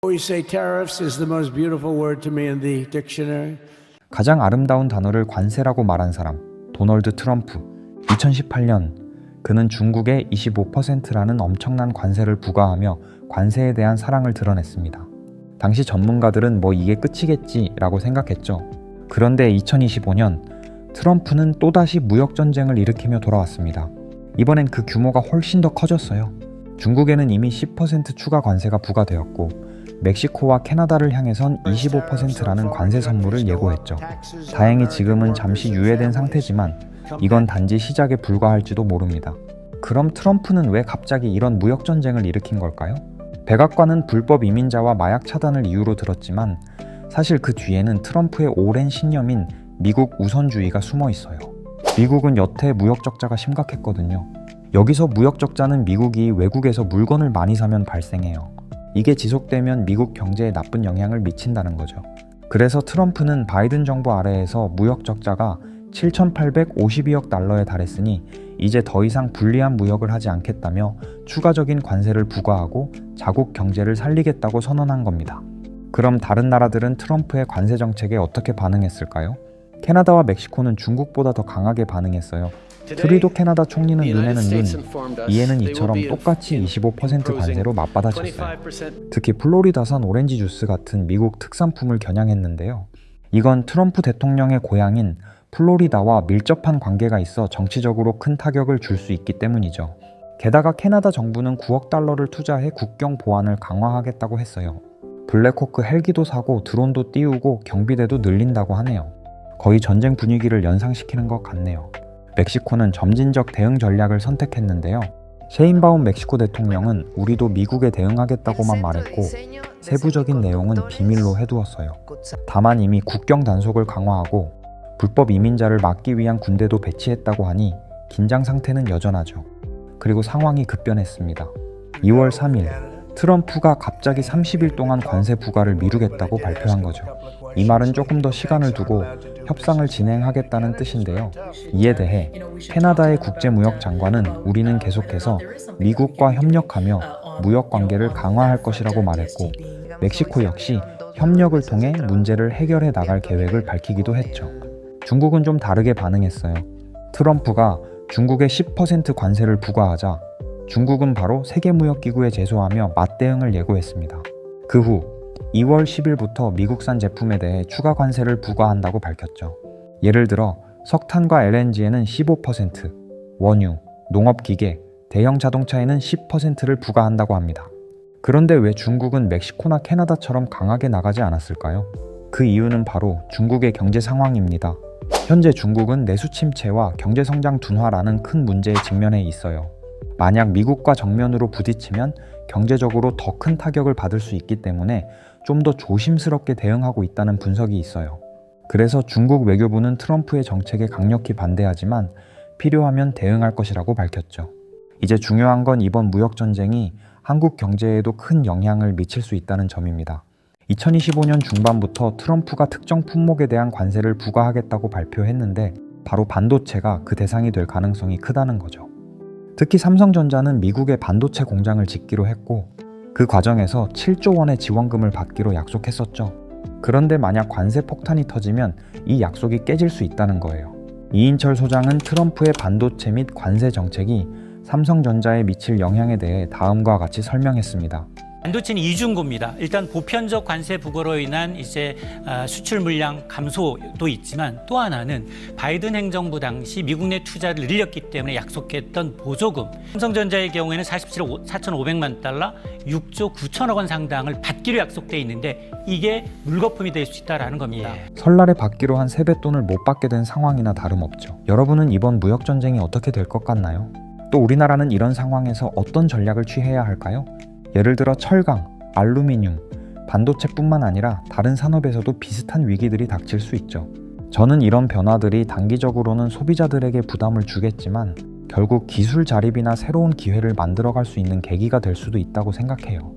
always say tariffs is the most beautiful word to me in the dictionary. 가장 아름다운 단어를 관세라고 말한 사람, 도널드 트럼프. 2018년 그는 중국에 25%라는 엄청난 관세를 부과하며 관세에 대한 사랑을 드러냈습니다. 당시 전문가들은 뭐 이게 끝이겠지 라고 생각했죠. 그런데 2025년 트럼프는 또다시 무역전쟁을 일으키며 돌아왔습니다. 이번엔 그 규모가 훨씬 더 커졌어요. 중국에는 이미 10% 추가 관세가 부과되었고 멕시코와 캐나다를 향해선 25%라는 관세 선물을 예고했죠. 다행히 지금은 잠시 유예된 상태지만 이건 단지 시작에 불과할지도 모릅니다. 그럼 트럼프는 왜 갑자기 이런 무역전쟁을 일으킨 걸까요? 백악관은 불법 이민자와 마약 차단을 이유로 들었지만 사실 그 뒤에는 트럼프의 오랜 신념인 미국 우선주의가 숨어 있어요. 미국은 여태 무역 적자가 심각했거든요. 여기서 무역 적자는 미국이 외국에서 물건을 많이 사면 발생해요. 이게 지속되면 미국 경제에 나쁜 영향을 미친다는 거죠. 그래서 트럼프는 바이든 정부 아래에서 무역 적자가 7,852억 달러에 달했으니 이제 더 이상 불리한 무역을 하지 않겠다며 추가적인 관세를 부과하고 자국 경제를 살리겠다고 선언한 겁니다. 그럼 다른 나라들은 트럼프의 관세 정책에 어떻게 반응했을까요? 캐나다와 멕시코는 중국보다 더 강하게 반응했어요. 트루도 캐나다 총리는 눈에는 눈, 이에는 이처럼 똑같이 25% 관세로 맞받아쳤어요. 특히 플로리다산 오렌지 주스 같은 미국 특산품을 겨냥했는데요. 이건 트럼프 대통령의 고향인 플로리다와 밀접한 관계가 있어 정치적으로 큰 타격을 줄 수 있기 때문이죠. 게다가 캐나다 정부는 9억 달러를 투자해 국경 보안을 강화하겠다고 했어요. 블랙호크 헬기도 사고 드론도 띄우고 경비대도 늘린다고 하네요. 거의 전쟁 분위기를 연상시키는 것 같네요. 멕시코는 점진적 대응 전략을 선택했는데요. 셰인바움 멕시코 대통령은 우리도 미국에 대응하겠다고만 말했고 세부적인 내용은 비밀로 해두었어요. 다만 이미 국경 단속을 강화하고 불법 이민자를 막기 위한 군대도 배치했다고 하니 긴장 상태는 여전하죠. 그리고 상황이 급변했습니다. 2월 3일 트럼프가 갑자기 30일 동안 관세 부과를 미루겠다고 발표한 거죠. 이 말은 조금 더 시간을 두고 협상을 진행하겠다는 뜻인데요. 이에 대해 캐나다의 국제무역 장관은 우리는 계속해서 미국과 협력하며 무역 관계를 강화할 것이라고 말했고 멕시코 역시 협력을 통해 문제를 해결해 나갈 계획을 밝히기도 했죠. 중국은 좀 다르게 반응했어요. 트럼프가 중국에 10% 관세를 부과하자 중국은 바로 세계무역기구에 제소하며 맞대응을 예고했습니다. 그 후 2월 10일부터 미국산 제품에 대해 추가 관세를 부과한다고 밝혔죠. 예를 들어 석탄과 LNG에는 15%, 원유, 농업기계, 대형 자동차에는 10%를 부과한다고 합니다. 그런데 왜 중국은 멕시코나 캐나다처럼 강하게 나가지 않았을까요? 그 이유는 바로 중국의 경제 상황입니다. 현재 중국은 내수 침체와 경제성장 둔화라는 큰 문제에 직면해 있어요. 만약 미국과 정면으로 부딪히면 경제적으로 더 큰 타격을 받을 수 있기 때문에 좀 더 조심스럽게 대응하고 있다는 분석이 있어요. 그래서 중국 외교부는 트럼프의 정책에 강력히 반대하지만 필요하면 대응할 것이라고 밝혔죠. 이제 중요한 건 이번 무역전쟁이 한국 경제에도 큰 영향을 미칠 수 있다는 점입니다. 2025년 중반부터 트럼프가 특정 품목에 대한 관세를 부과하겠다고 발표했는데 바로 반도체가 그 대상이 될 가능성이 크다는 거죠. 특히 삼성전자는 미국에 반도체 공장을 짓기로 했고 그 과정에서 7조 원의 지원금을 받기로 약속했었죠. 그런데 만약 관세 폭탄이 터지면 이 약속이 깨질 수 있다는 거예요. 이인철 소장은 트럼프의 반도체 및 관세 정책이 삼성전자에 미칠 영향에 대해 다음과 같이 설명했습니다. 반도체는 이중고입니다. 일단 보편적 관세 부과로 인한 수출 물량 감소도 있지만 또 하나는 바이든 행정부 당시 미국 내 투자를 늘렸기 때문에 약속했던 보조금. 삼성전자의 경우에는 47억 4,500만 달러, 6조 9천억 원 상당을 받기로 약속돼 있는데 이게 물거품이 될 수 있다는 겁니다. 설날에 받기로 한 세뱃돈을 못 받게 된 상황이나 다름없죠. 여러분은 이번 무역전쟁이 어떻게 될 것 같나요? 또 우리나라는 이런 상황에서 어떤 전략을 취해야 할까요? 예를 들어 철강, 알루미늄, 반도체뿐만 아니라 다른 산업에서도 비슷한 위기들이 닥칠 수 있죠. 저는 이런 변화들이 단기적으로는 소비자들에게 부담을 주겠지만 결국 기술 자립이나 새로운 기회를 만들어갈 수 있는 계기가 될 수도 있다고 생각해요.